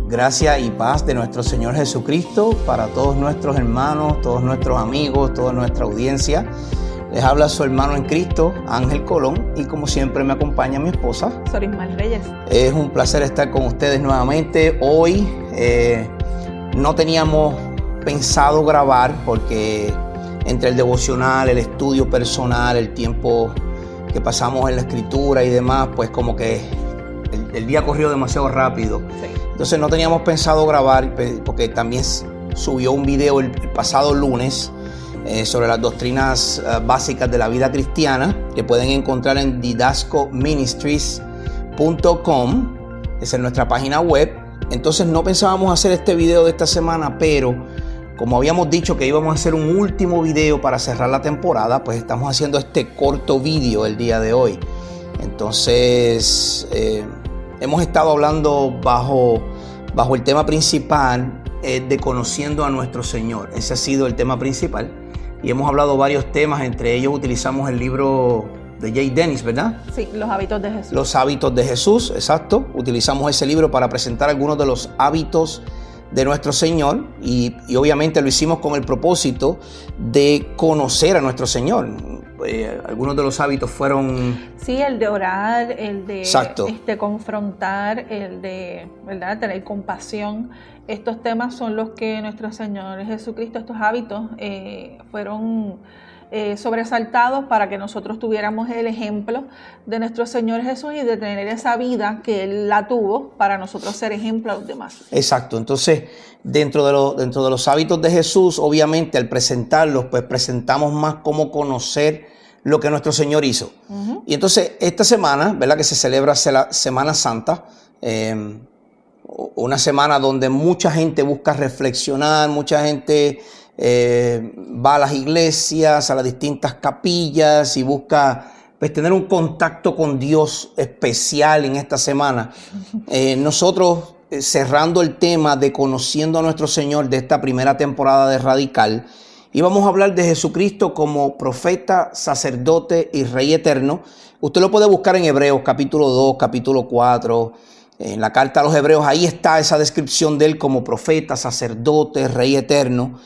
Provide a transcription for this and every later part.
Gracia y paz de nuestro Señor Jesucristo para todos nuestros hermanos, todos nuestros amigos, toda nuestra audiencia. Les habla su hermano en Cristo, Ángel Colón, y como siempre me acompaña mi esposa, Sorismar Reyes. Es un placer estar con ustedes nuevamente. Hoy no teníamos pensado grabar porque entre el devocional, el estudio personal, el tiempo que pasamos en la escritura y demás, pues como que el día corrió demasiado rápido. Sí. Entonces no teníamos pensado grabar porque también subió un video el pasado lunes sobre las doctrinas básicas de la vida cristiana que pueden encontrar en didascoministries.com. Esa es nuestra página web. Entonces no pensábamos hacer este video de esta semana, pero como habíamos dicho que íbamos a hacer un último video para cerrar la temporada, pues estamos haciendo este corto video el día de hoy. Entonces hemos estado hablando bajo el tema principal de conociendo a nuestro Señor. Ese ha sido el tema principal y hemos hablado varios temas. Entre ellos utilizamos el libro de Jay Dennis, ¿verdad? Sí, Los hábitos de Jesús. Los hábitos de Jesús, exacto. Utilizamos ese libro para presentar algunos de los hábitos de nuestro Señor y obviamente lo hicimos con el propósito de conocer a nuestro Señor. Algunos de los hábitos fueron... Sí, el de orar, el de confrontar, el de, ¿verdad?, tener compasión. Estos temas son los que nuestro Señor Jesucristo, estos hábitos, fueron sobresaltados para que nosotros tuviéramos el ejemplo de nuestro Señor Jesús y de tener esa vida que Él la tuvo para nosotros ser ejemplo a los demás. Exacto. Entonces, dentro de los hábitos de Jesús, obviamente al presentarlos, pues presentamos más cómo conocer lo que nuestro Señor hizo. Uh-huh. Y entonces, esta semana, ¿verdad?, que se celebra la Semana Santa, una semana donde mucha gente busca reflexionar, mucha gente va a las iglesias, a las distintas capillas y busca pues tener un contacto con Dios especial en esta semana. Nosotros cerrando el tema de conociendo a nuestro Señor de esta primera temporada de Radical, y vamos a hablar de Jesucristo como profeta, sacerdote y rey eterno. Usted lo puede buscar en Hebreos capítulo 2, capítulo 4, en la carta a los Hebreos. Ahí está esa descripción de él como profeta, sacerdote, rey eterno.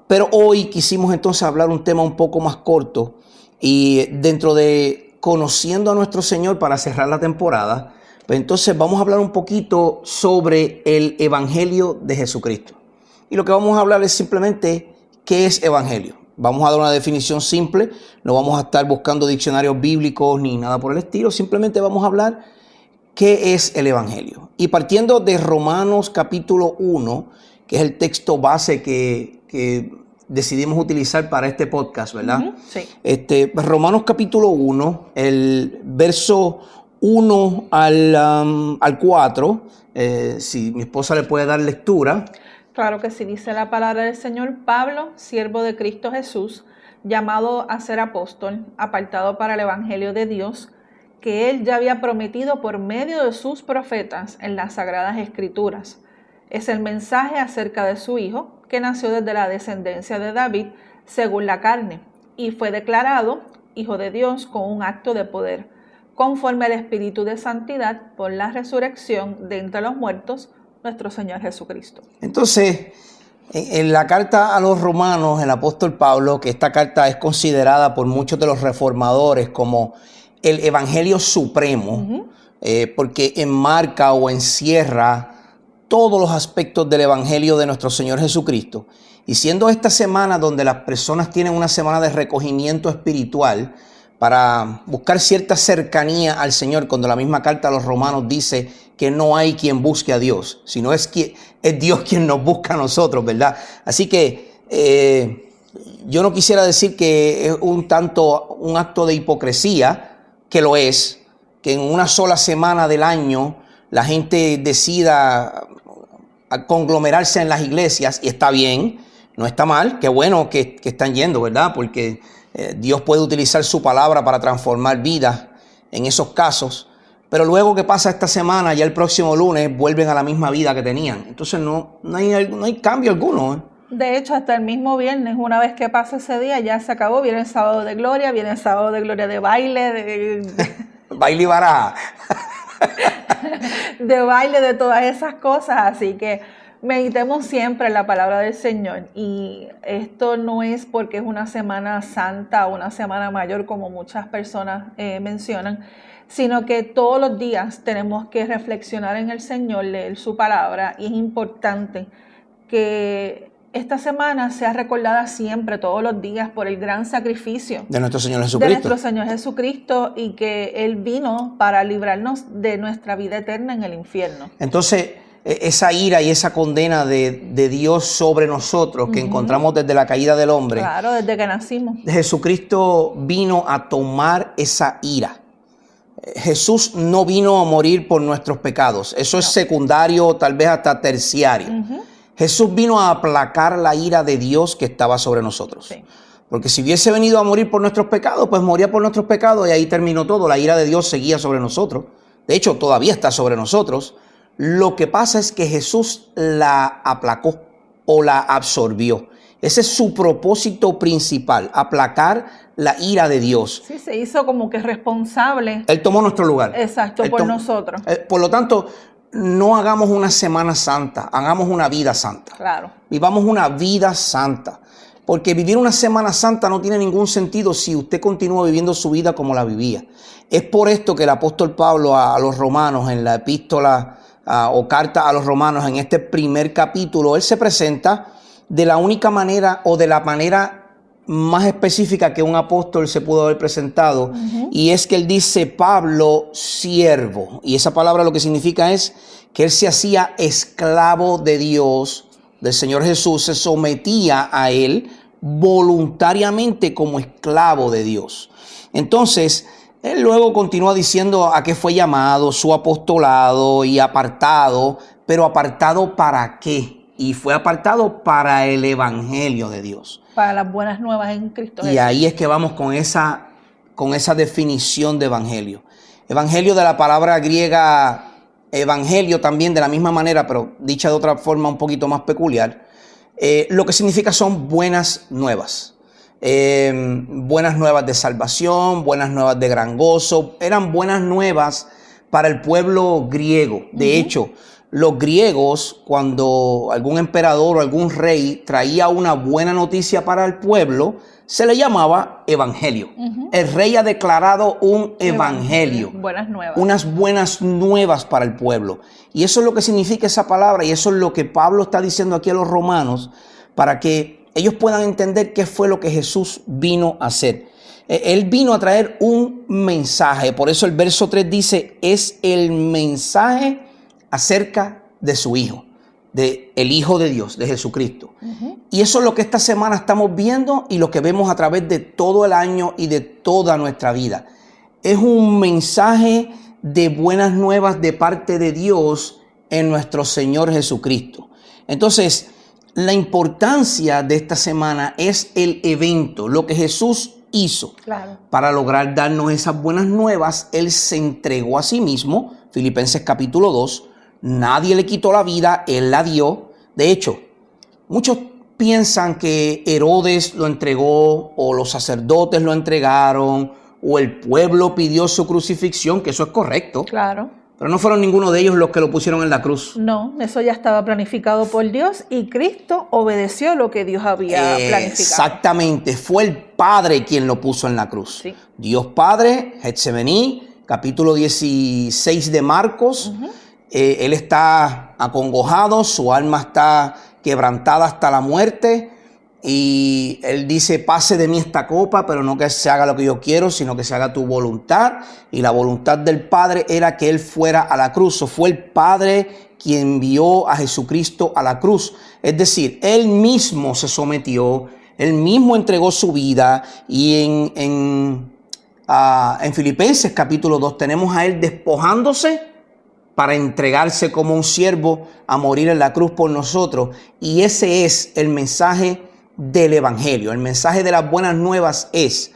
Pero hoy quisimos entonces hablar un tema un poco más corto y dentro de conociendo a nuestro Señor para cerrar la temporada, pues entonces vamos a hablar un poquito sobre el Evangelio de Jesucristo. Y lo que vamos a hablar es simplemente qué es Evangelio. Vamos a dar una definición simple, no vamos a estar buscando diccionarios bíblicos ni nada por el estilo, simplemente vamos a hablar qué es el Evangelio. Y partiendo de Romanos capítulo 1, que es el texto base que decidimos utilizar para este podcast, ¿verdad? Uh-huh, sí. Romanos capítulo 1, el verso 1 al 4, si mi esposa le puede dar lectura. Claro que sí, dice la palabra del Señor: Pablo, siervo de Cristo Jesús, llamado a ser apóstol, apartado para el Evangelio de Dios, que Él ya había prometido por medio de sus profetas en las Sagradas Escrituras. Es el mensaje acerca de su Hijo, que nació desde la descendencia de David, según la carne, y fue declarado Hijo de Dios con un acto de poder, conforme al Espíritu de Santidad, por la resurrección de entre los muertos, nuestro Señor Jesucristo. Entonces, en la carta a los romanos, el apóstol Pablo, que esta carta es considerada por muchos de los reformadores como el Evangelio Supremo, uh-huh, porque enmarca o encierra todos los aspectos del Evangelio de nuestro Señor Jesucristo. Y siendo esta semana donde las personas tienen una semana de recogimiento espiritual para buscar cierta cercanía al Señor, cuando la misma carta a los romanos dice que no hay quien busque a Dios, sino es Dios quien nos busca a nosotros, ¿verdad? Así que yo no quisiera decir que es un acto de hipocresía, que lo es, que en una sola semana del año la gente decida a conglomerarse en las iglesias, y está bien, no está mal, qué bueno que están yendo, ¿verdad? Porque Dios puede utilizar su palabra para transformar vidas en esos casos, pero luego que pasa esta semana, ya el próximo lunes vuelven a la misma vida que tenían. Entonces no hay cambio alguno, ¿eh? De hecho, hasta el mismo viernes, una vez que pasa ese día, ya se acabó. Viene el sábado de gloria, de baile, baile y baraja. de baile, de todas esas cosas. Así que meditemos siempre en la palabra del Señor. Y esto no es porque es una semana santa o una semana mayor, como muchas personas mencionan, sino que todos los días tenemos que reflexionar en el Señor, leer su palabra, y es importante que esta semana sea recordada siempre, todos los días, por el gran sacrificio de nuestro Señor Jesucristo. De nuestro Señor Jesucristo, y que Él vino para librarnos de nuestra vida eterna en el infierno. Entonces, esa ira y esa condena de Dios sobre nosotros que encontramos desde la caída del hombre. Claro, desde que nacimos. Jesucristo vino a tomar esa ira. Jesús no vino a morir por nuestros pecados. Eso es secundario, tal vez hasta terciario. Jesús vino a aplacar la ira de Dios que estaba sobre nosotros. Sí. Porque si hubiese venido a morir por nuestros pecados, pues moría por nuestros pecados y ahí terminó todo. La ira de Dios seguía sobre nosotros. De hecho, todavía está sobre nosotros. Lo que pasa es que Jesús la aplacó o la absorbió. Ese es su propósito principal, aplacar la ira de Dios. Sí, se hizo como que responsable. Él tomó nuestro lugar. Exacto, por nosotros. Por lo tanto, no hagamos una semana santa, hagamos una vida santa. Claro. Vivamos una vida santa. Porque vivir una semana santa no tiene ningún sentido si usted continúa viviendo su vida como la vivía. Es por esto que el apóstol Pablo a los romanos, en la epístola o carta a los romanos, en este primer capítulo, él se presenta de la única manera o de la manera más específica que un apóstol se pudo haber presentado, y es que él dice Pablo, siervo, y esa palabra lo que significa es que él se hacía esclavo de Dios, del Señor Jesús, se sometía a él voluntariamente como esclavo de Dios. Entonces, él luego continúa diciendo a qué fue llamado, su apostolado y apartado, pero apartado ¿para qué? Y fue apartado para el evangelio de Dios. Para las buenas nuevas en Cristo Jesús. Y ahí es que vamos con esa definición de evangelio. Evangelio, de la palabra griega evangelio también, de la misma manera, pero dicha de otra forma un poquito más peculiar. Lo que significa son buenas nuevas. Buenas nuevas de salvación, buenas nuevas de gran gozo. Eran buenas nuevas para el pueblo griego. De hecho, los griegos, cuando algún emperador o algún rey traía una buena noticia para el pueblo, se le llamaba evangelio. El rey ha declarado un evangelio. Buenas nuevas. Unas buenas nuevas para el pueblo. Y eso es lo que significa esa palabra, y eso es lo que Pablo está diciendo aquí a los romanos, para que ellos puedan entender qué fue lo que Jesús vino a hacer. Él vino a traer un mensaje. Por eso el verso 3 dice, es el mensaje acerca de su Hijo, de el Hijo de Dios, de Jesucristo. Y eso es lo que esta semana estamos viendo y lo que vemos a través de todo el año y de toda nuestra vida. Es un mensaje de buenas nuevas de parte de Dios en nuestro Señor Jesucristo. Entonces, la importancia de esta semana es el evento, lo que Jesús hizo. Claro. Para lograr darnos esas buenas nuevas. Él se entregó a sí mismo, Filipenses capítulo 2, nadie le quitó la vida, Él la dio. De hecho, muchos piensan que Herodes lo entregó, o los sacerdotes lo entregaron, o el pueblo pidió su crucifixión, que eso es correcto. Claro. Pero no fueron ninguno de ellos los que lo pusieron en la cruz. No, eso ya estaba planificado por Dios, y Cristo obedeció lo que Dios había planificado. Exactamente, fue el Padre quien lo puso en la cruz. Sí. Dios Padre, Getsemaní, capítulo 16 de Marcos. Él está acongojado, su alma está quebrantada hasta la muerte, y él dice, pase de mí esta copa, pero no que se haga lo que yo quiero, sino que se haga tu voluntad. Y la voluntad del Padre era que él fuera a la cruz. O fue el Padre quien envió a Jesucristo a la cruz. Es decir, él mismo se sometió, él mismo entregó su vida. Y en Filipenses capítulo 2 tenemos a él despojándose para entregarse como un siervo a morir en la cruz por nosotros. Y ese es el mensaje del evangelio. El mensaje de las buenas nuevas es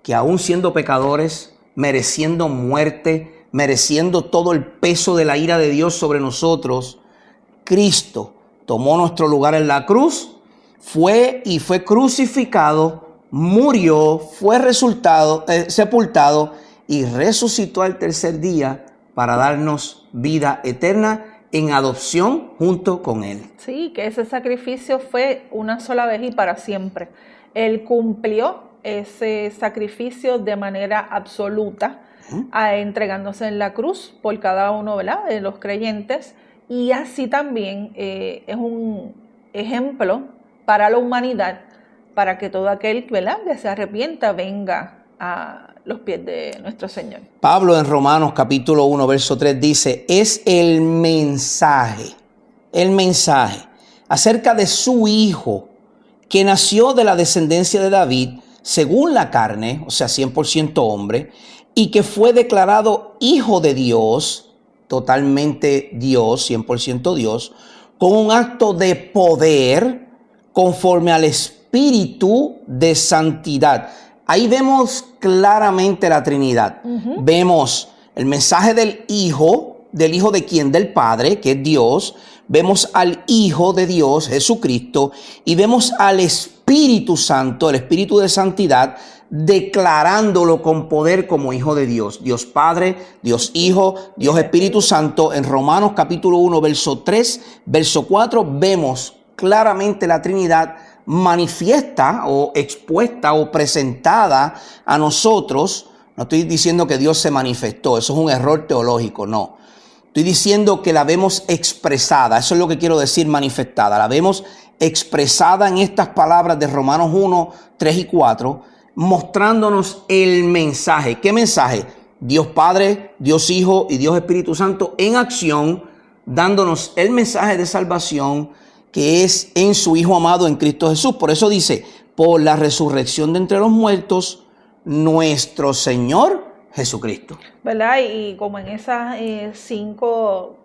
que aún siendo pecadores, mereciendo muerte, mereciendo todo el peso de la ira de Dios sobre nosotros, Cristo tomó nuestro lugar en la cruz, fue crucificado, murió, fue sepultado y resucitó al tercer día para darnos vida eterna en adopción junto con Él. Sí, que ese sacrificio fue una sola vez y para siempre. Él cumplió ese sacrificio de manera absoluta, entregándose en la cruz por cada uno, ¿verdad?, de los creyentes, y así también es un ejemplo para la humanidad, para que todo aquel, ¿verdad?, que se arrepienta venga a los pies de nuestro Señor. Pablo en Romanos capítulo 1, verso 3 dice, es el mensaje acerca de su Hijo, que nació de la descendencia de David, según la carne, o sea, 100% hombre, y que fue declarado Hijo de Dios, totalmente Dios, 100% Dios, con un acto de poder conforme al Espíritu de santidad. Ahí vemos claramente la Trinidad. Vemos el mensaje del Hijo de quién, del Padre, que es Dios. Vemos al Hijo de Dios, Jesucristo, y vemos al Espíritu Santo, el Espíritu de santidad, declarándolo con poder como Hijo de Dios. Dios Padre, Dios Hijo, Dios Espíritu Santo. En Romanos capítulo 1, verso 3, verso 4, vemos claramente la Trinidad manifiesta o expuesta o presentada a nosotros. No estoy diciendo que Dios se manifestó, eso es un error teológico, no. Estoy diciendo que la vemos expresada, eso es lo que quiero decir, manifestada. La vemos expresada en estas palabras de Romanos 1, 3 y 4, mostrándonos el mensaje. ¿Qué mensaje? Dios Padre, Dios Hijo y Dios Espíritu Santo en acción, dándonos el mensaje de salvación que es en su Hijo amado, en Cristo Jesús. Por eso dice, por la resurrección de entre los muertos, nuestro Señor Jesucristo. ¿Verdad? Y como en esas en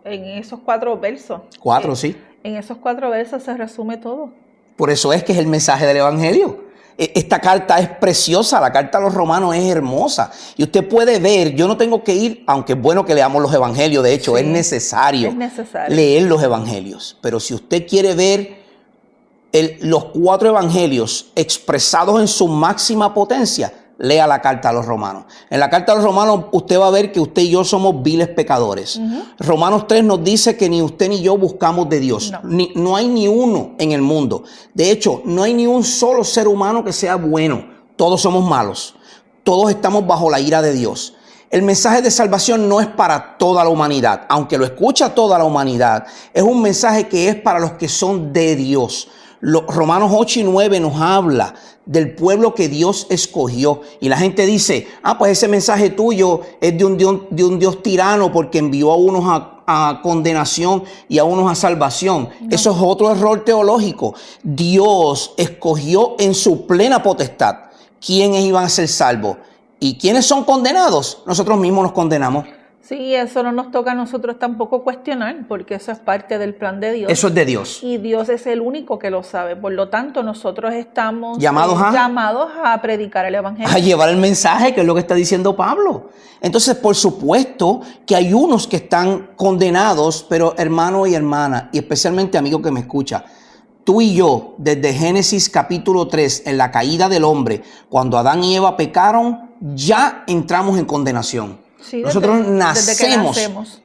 esos 4 versos. 4, sí. En esos 4 versos se resume todo. Por eso es que es el mensaje del Evangelio. Esta carta es preciosa, la carta a los romanos es hermosa. Y usted puede ver, yo no tengo que ir, aunque es bueno que leamos los evangelios, de hecho, sí, es necesario leer los evangelios. Pero si usted quiere ver los 4 evangelios expresados en su máxima potencia, lea la carta a los romanos. En la carta a los romanos usted va a ver que usted y yo somos viles pecadores. Romanos 3 nos dice que ni usted ni yo buscamos de Dios. No hay ni uno en el mundo. De hecho, no hay ni un solo ser humano que sea bueno. Todos somos malos. Todos estamos bajo la ira de Dios. El mensaje de salvación no es para toda la humanidad. Aunque lo escucha toda la humanidad, es un mensaje que es para los que son de Dios. Romanos 8 y 9 nos habla del pueblo que Dios escogió. Y la gente dice, pues ese mensaje tuyo es de un Dios tirano porque envió a unos a condenación y a unos a salvación. No. Eso es otro error teológico. Dios escogió en su plena potestad quiénes iban a ser salvos. ¿Y quiénes son condenados? Nosotros mismos nos condenamos. Sí, eso no nos toca a nosotros tampoco cuestionar, porque eso es parte del plan de Dios. Eso es de Dios. Y Dios es el único que lo sabe. Por lo tanto, nosotros estamos llamados a predicar el Evangelio. A llevar el mensaje, que es lo que está diciendo Pablo. Entonces, por supuesto que hay unos que están condenados, pero hermano y hermana, y especialmente amigo que me escucha, tú y yo, desde Génesis capítulo 3, en la caída del hombre, cuando Adán y Eva pecaron, ya entramos en condenación. Sí, nosotros nacemos,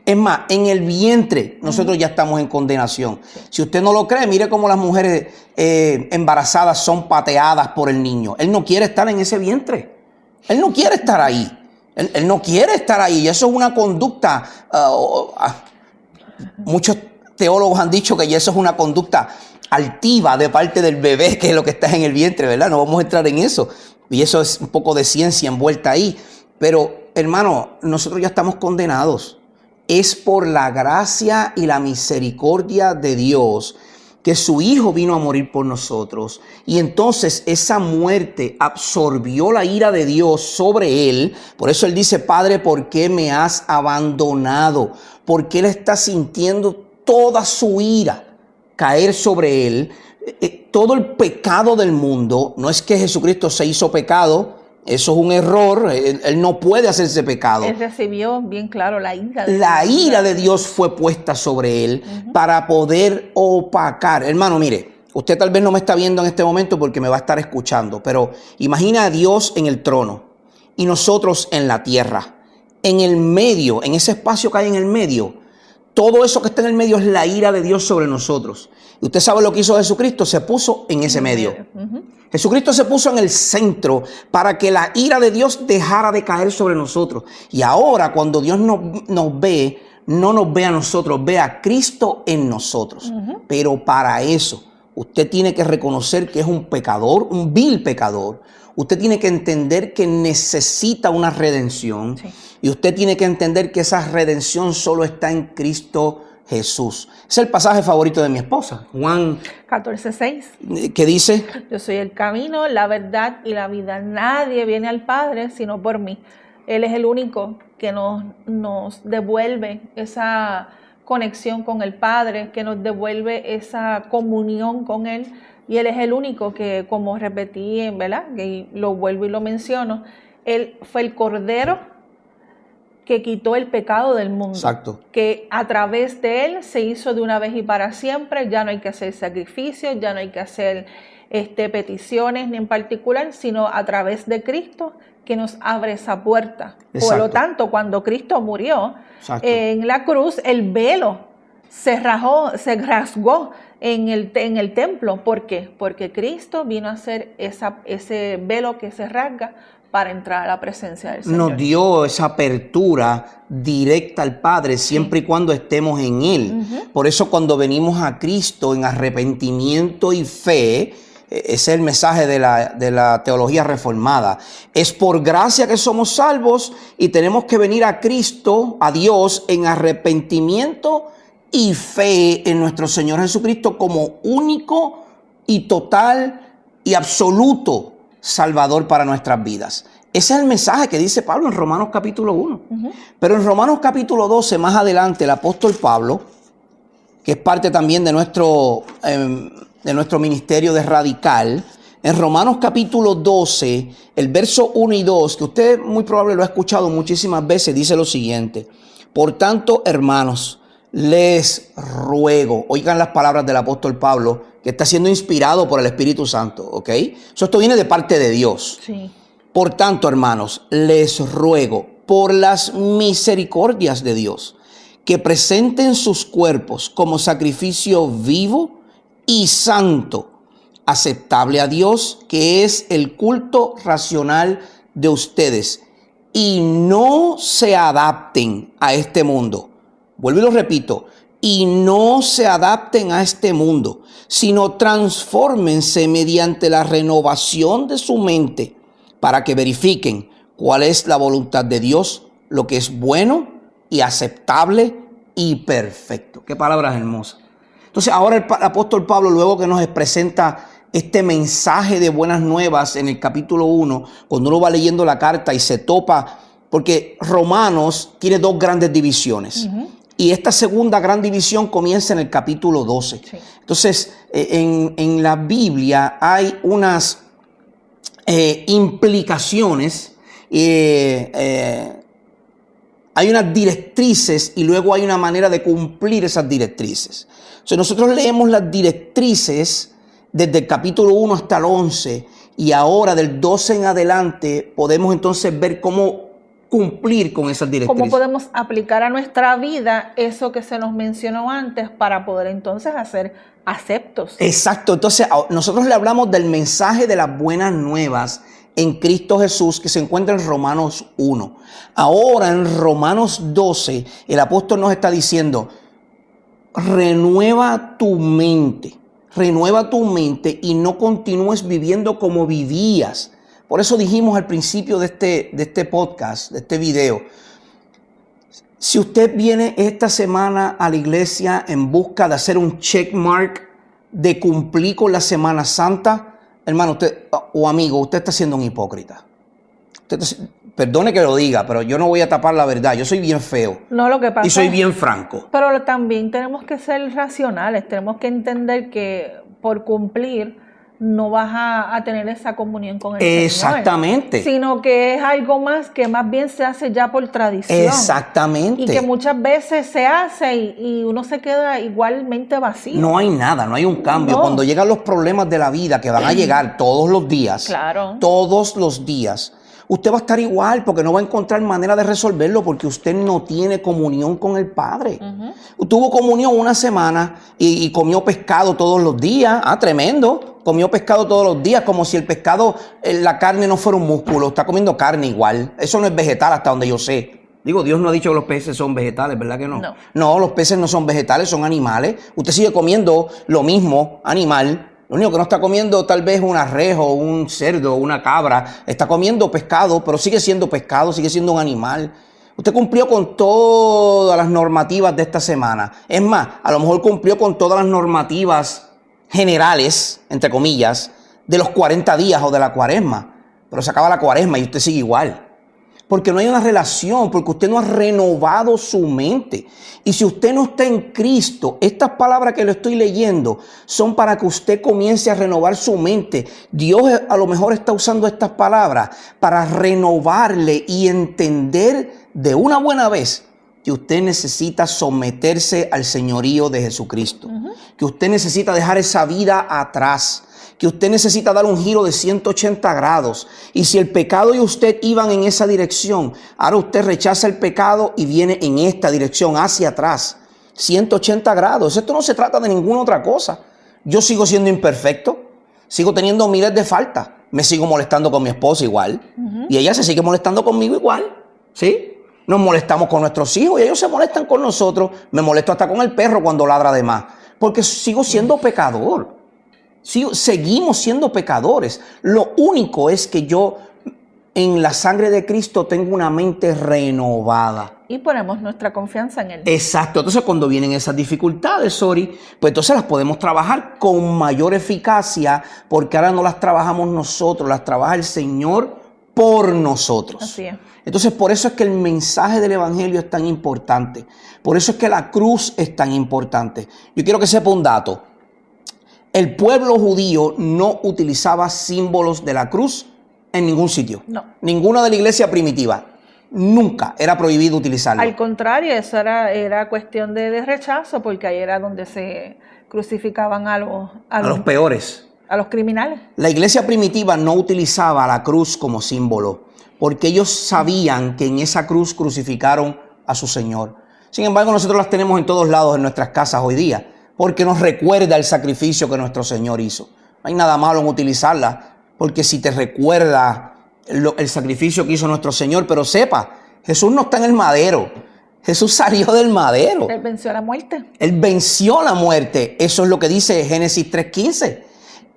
es más, en el vientre nosotros ya estamos en condenación. Sí. Si usted no lo cree, mire cómo las mujeres embarazadas son pateadas por el niño. Él no quiere estar en ese vientre. Él no quiere estar ahí. Él no quiere estar ahí. Y eso es una conducta. Muchos teólogos han dicho que eso es una conducta altiva de parte del bebé, que es lo que está en el vientre, ¿verdad? No vamos a entrar en eso. Y eso es un poco de ciencia envuelta ahí. Pero hermano, nosotros ya estamos condenados. Es por la gracia y la misericordia de Dios que su Hijo vino a morir por nosotros. Y entonces esa muerte absorbió la ira de Dios sobre él. Por eso él dice, Padre, ¿por qué me has abandonado? Porque él está sintiendo toda su ira caer sobre él. Todo el pecado del mundo. No es que Jesucristo se hizo pecado. Eso es un error. Él no puede hacerse pecado. Él recibió bien claro la ira de Dios. La ira de Dios fue puesta sobre él para poder opacar. Hermano, mire, usted tal vez no me está viendo en este momento porque me va a estar escuchando, pero imagina a Dios en el trono y nosotros en la tierra. En el medio, en ese espacio que hay en el medio, todo eso que está en el medio es la ira de Dios sobre nosotros. Y usted sabe lo que hizo Jesucristo, se puso en ese medio. Jesucristo se puso en el centro para que la ira de Dios dejara de caer sobre nosotros. Y ahora cuando Dios nos ve, no nos ve a nosotros, ve a Cristo en nosotros. Pero para eso usted tiene que reconocer que es un pecador, un vil pecador. Usted tiene que entender que necesita una redención. Sí. Y usted tiene que entender que esa redención solo está en Cristo Jesús. Es el pasaje favorito de mi esposa, Juan 14:6. ¿Qué dice? Yo soy el camino, la verdad y la vida. Nadie viene al Padre sino por mí. Él es el único que nos devuelve esa conexión con el Padre, que nos devuelve esa comunión con Él. Y Él es el único que, como repetí, ¿verdad? Que lo vuelvo y lo menciono, Él fue el Cordero que quitó el pecado del mundo. Exacto. Que a través de Él se hizo de una vez y para siempre. Ya no hay que hacer sacrificios, ya no hay que hacer peticiones ni en particular, sino a través de Cristo que nos abre esa puerta. Exacto. Por lo tanto, cuando Cristo murió en la cruz, el velo se rasgó en el templo. ¿Por qué? Porque Cristo vino a hacer ese velo que se rasga para entrar a la presencia del Señor. Nos dio esa apertura directa al Padre siempre y cuando estemos en Él. Por eso cuando venimos a Cristo en arrepentimiento y fe, ese es el mensaje de la teología reformada. Es por gracia que somos salvos y tenemos que venir a Cristo, a Dios, en arrepentimiento y fe en nuestro Señor Jesucristo como único y total y absoluto Salvador para nuestras vidas. Ese es el mensaje que dice Pablo en Romanos capítulo 1. Pero en Romanos capítulo 12, más adelante, el apóstol Pablo, que es parte también de nuestro ministerio de Radical, en Romanos capítulo 12, el verso 1 y 2, que usted muy probable lo ha escuchado muchísimas veces, dice lo siguiente: por tanto, hermanos, les ruego, oigan las palabras del apóstol Pablo, que está siendo inspirado por el Espíritu Santo, ¿ok? Esto viene de parte de Dios. Sí. Por tanto, hermanos, les ruego, por las misericordias de Dios, que presenten sus cuerpos como sacrificio vivo y santo, aceptable a Dios, que es el culto racional de ustedes, y no se adapten a este mundo. Vuelvo y lo repito, y no se adapten a este mundo, sino transfórmense mediante la renovación de su mente para que verifiquen cuál es la voluntad de Dios, lo que es bueno y aceptable y perfecto. Qué palabras hermosas. Entonces ahora el apóstol Pablo, luego que nos presenta este mensaje de buenas nuevas en el capítulo 1, cuando uno va leyendo la carta y se topa, porque Romanos tiene dos grandes divisiones. Y esta segunda gran división comienza en el capítulo 12. Sí. Entonces, en la Biblia hay unas implicaciones, hay unas directrices y luego hay una manera de cumplir esas directrices. Entonces, nosotros leemos las directrices desde el capítulo 1 hasta el 11 y ahora del 12 en adelante podemos entonces ver cómo cumplir con esas directrices. ¿Cómo podemos aplicar a nuestra vida eso que se nos mencionó antes para poder entonces hacer aceptos? Exacto. Entonces nosotros le hablamos del mensaje de las buenas nuevas en Cristo Jesús que se encuentra en Romanos 1. Ahora en Romanos 12 el apóstol nos está diciendo: renueva tu mente y no continúes viviendo como vivías. Por eso dijimos al principio de este podcast, de este video, si usted viene esta semana a la iglesia en busca de hacer un checkmark, de cumplir con la Semana Santa, hermano usted, o amigo, usted está siendo un hipócrita. Perdone que lo diga, pero yo no voy a tapar la verdad. Yo soy bien feo. No, lo que pasa y soy bien franco. Pero también tenemos que ser racionales. Tenemos que entender que por cumplir no vas a tener esa comunión con el Señor. Exactamente. Sino que es algo más que más bien se hace ya por tradición. Exactamente. Y que muchas veces se hace y uno se queda igualmente vacío. No hay nada, no hay un cambio. No. Cuando llegan los problemas de la vida, que van a llegar todos los días. Claro. Todos los días. usted va a estar igual porque no va a encontrar manera de resolverlo porque usted no tiene comunión con el Padre. Tuvo comunión una semana y comió pescado todos los días. Tremendo. Comió pescado todos los días como si el pescado, la carne no fuera un músculo. Está comiendo carne igual. Eso no es vegetal hasta donde yo sé. Digo, Dios no ha dicho que los peces son vegetales, ¿verdad que no? No, los peces no son vegetales, son animales. Usted sigue comiendo lo mismo, animal. Lo único que no está comiendo tal vez un arrejo, un cerdo, una cabra. Está comiendo pescado, pero sigue siendo pescado, sigue siendo un animal. Usted cumplió con todas las normativas de esta semana. Es más, a lo mejor cumplió con todas las normativas generales, entre comillas, de los 40 días o de la cuaresma. Pero se acaba la cuaresma y usted sigue igual. Porque no hay una relación, porque usted no ha renovado su mente. Y si usted no está en Cristo, estas palabras que le estoy leyendo son para que usted comience a renovar su mente. Dios a lo mejor está usando estas palabras para renovarle y entender de una buena vez que usted necesita someterse al señorío de Jesucristo. Que usted necesita dejar esa vida atrás. Que usted necesita dar un giro de 180 grados. Y si el pecado y usted iban en esa dirección, ahora usted rechaza el pecado y viene en esta dirección, hacia atrás. 180 grados. Esto no se trata de ninguna otra cosa. Yo sigo siendo imperfecto. Sigo teniendo miles de faltas. Me sigo molestando con mi esposa igual. Y ella se sigue molestando conmigo igual. ¿Sí? Nos molestamos con nuestros hijos y ellos se molestan con nosotros. Me molesto hasta con el perro cuando ladra de más. Porque sigo siendo pecador. Seguimos siendo pecadores. Lo único es que yo en la sangre de Cristo tengo una mente renovada. Y ponemos nuestra confianza en Él. Exacto. Entonces cuando vienen esas dificultades, pues entonces las podemos trabajar con mayor eficacia porque ahora no las trabajamos nosotros, las trabaja el Señor por nosotros. Así es. Entonces por eso es que el mensaje del Evangelio es tan importante. Por eso es que la cruz es tan importante. Yo quiero que sepa un dato. El pueblo judío no utilizaba símbolos de la cruz en ningún sitio. No. Ninguna de la iglesia primitiva. Nunca era prohibido utilizarlo. Al contrario, eso era cuestión de rechazo, porque ahí era donde se crucificaban a los peores. A los criminales. La iglesia primitiva no utilizaba la cruz como símbolo, porque ellos sabían que en esa cruz crucificaron a su Señor. Sin embargo, nosotros las tenemos en todos lados en nuestras casas hoy día, porque nos recuerda el sacrificio que nuestro Señor hizo. No hay nada malo en utilizarla, porque si te recuerda el sacrificio que hizo nuestro Señor, pero sepa, Jesús no está en el madero. Jesús salió del madero. Él venció la muerte. Él venció la muerte. Eso es lo que dice Génesis 3:15.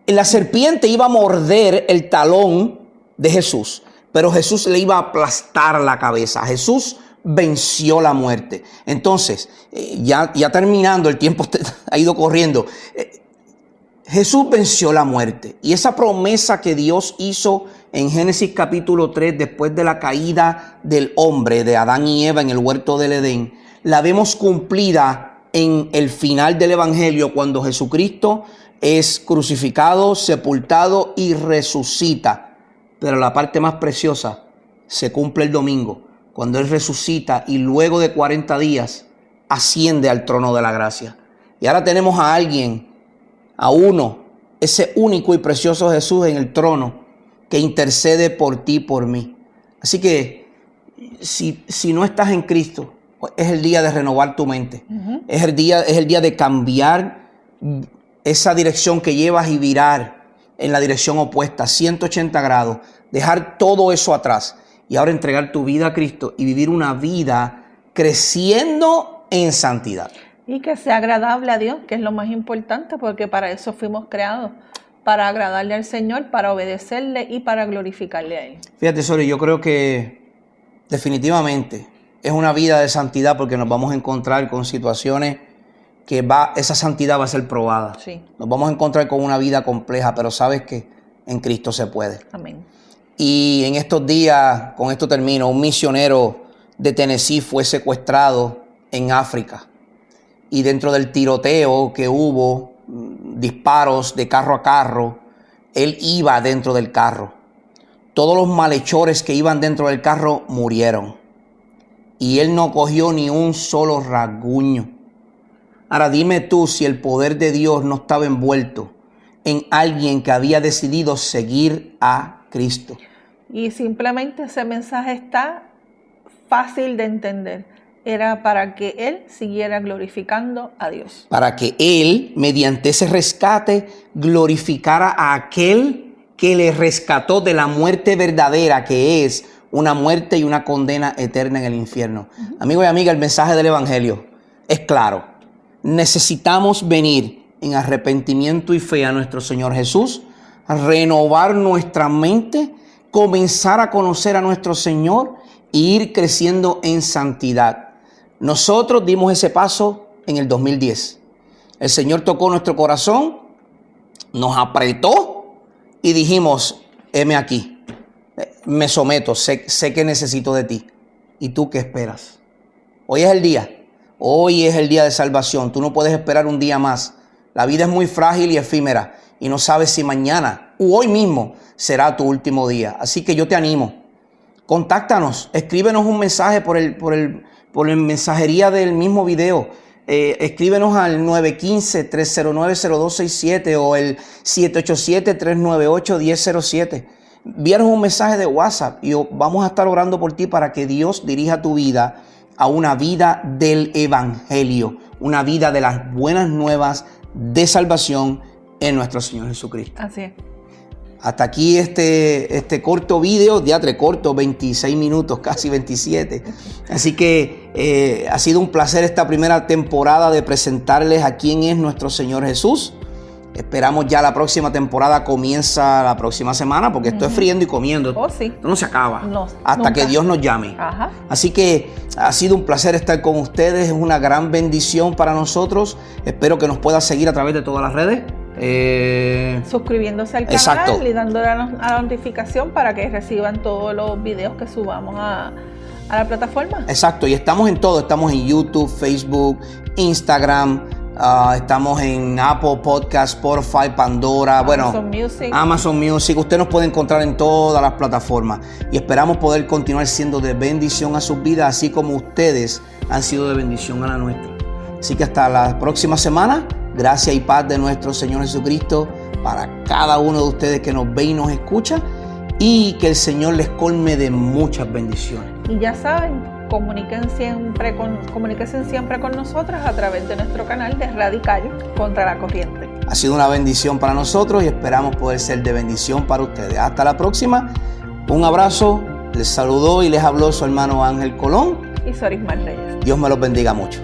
La serpiente iba a morder el talón de Jesús, pero Jesús le iba a aplastar la cabeza. Jesús venció la muerte. Entonces, ya terminando, el tiempo ha ido corriendo. Jesús venció la muerte. Y esa promesa que Dios hizo en Génesis capítulo 3, después de la caída del hombre, de Adán y Eva en el huerto del Edén, la vemos cumplida en el final del Evangelio, cuando Jesucristo es crucificado, sepultado y resucita. Pero la parte más preciosa se cumple el domingo, cuando Él resucita y luego de 40 días asciende al trono de la gracia. Y ahora tenemos a alguien, a uno, ese único y precioso Jesús en el trono, que intercede por ti y por mí. Así que si no estás en Cristo, es el día de renovar tu mente. Es el día de cambiar esa dirección que llevas y virar en la dirección opuesta, 180 grados. Dejar todo eso atrás y ahora entregar tu vida a Cristo y vivir una vida creciendo en santidad. Y que sea agradable a Dios, que es lo más importante, porque para eso fuimos creados, para agradarle al Señor, para obedecerle y para glorificarle a Él. Fíjate, Sori, yo creo que definitivamente es una vida de santidad, porque nos vamos a encontrar con situaciones que esa santidad va a ser probada. Sí. Nos vamos a encontrar con una vida compleja, pero sabes que en Cristo se puede. Amén. Y en estos días, con esto termino, un misionero de Tennessee fue secuestrado en África. Y dentro del tiroteo que hubo, disparos de carro a carro, él iba dentro del carro. Todos los malhechores que iban dentro del carro murieron. Y él no cogió ni un solo rasguño. Ahora dime tú si el poder de Dios no estaba envuelto en alguien que había decidido seguir a Cristo. Y simplemente ese mensaje está fácil de entender. Era para que él siguiera glorificando a Dios. Para que él, mediante ese rescate, glorificara a aquel que le rescató de la muerte verdadera, que es una muerte y una condena eterna en el infierno. Amigo y amiga, el mensaje del Evangelio es claro. Necesitamos venir en arrepentimiento y fe a nuestro Señor Jesús, renovar nuestra mente, comenzar a conocer a nuestro Señor e ir creciendo en santidad. Nosotros dimos ese paso en el 2010. El Señor tocó nuestro corazón, nos apretó y dijimos, heme aquí, me someto, sé que necesito de ti. ¿Y tú qué esperas? Hoy es el día de salvación. Tú no puedes esperar un día más. La vida es muy frágil y efímera y no sabes si mañana u hoy mismo será tu último día. Así que yo te animo. Contáctanos, escríbenos un mensaje por la mensajería del mismo video. Escríbenos al 915-309-0267 o el 787-398-1007. Envíanos un mensaje de WhatsApp y vamos a estar orando por ti para que Dios dirija tu vida a una vida del Evangelio, una vida de las buenas nuevas de salvación en nuestro Señor Jesucristo. Así es. Hasta aquí este corto video, diatre corto, 26 minutos, casi 27. Así que ha sido un placer esta primera temporada de presentarles a quién es nuestro Señor Jesús. Esperamos ya la próxima temporada comienza la próxima semana, porque esto es friendo y comiendo. Oh, sí. Esto no se acaba hasta nunca. que Dios nos llame. Ajá. Así que ha sido un placer estar con ustedes. Es una gran bendición para nosotros. Espero que nos pueda seguir a través de todas las redes. Suscribiéndose al canal. Exacto. Y dándole a la notificación para que reciban todos los videos que subamos a la plataforma. Exacto. Y estamos en todo. Estamos en YouTube, Facebook, Instagram. Estamos en Apple Podcast, Spotify, Pandora, Amazon Music. Usted nos puede encontrar en todas las plataformas y esperamos poder continuar siendo de bendición a sus vidas, así como ustedes han sido de bendición a la nuestra. Así que hasta la próxima semana. Gracia y paz de nuestro Señor Jesucristo para cada uno de ustedes que nos ve y nos escucha, y que el Señor les colme de muchas bendiciones. Y ya saben, comuníquense siempre con nosotros a través de nuestro canal de Radical Contra la Corriente. Ha sido una bendición para nosotros y esperamos poder ser de bendición para ustedes. Hasta la próxima. Un abrazo. Les saludó y les habló su hermano Ángel Colón y Sorismar Reyes. Dios me los bendiga mucho.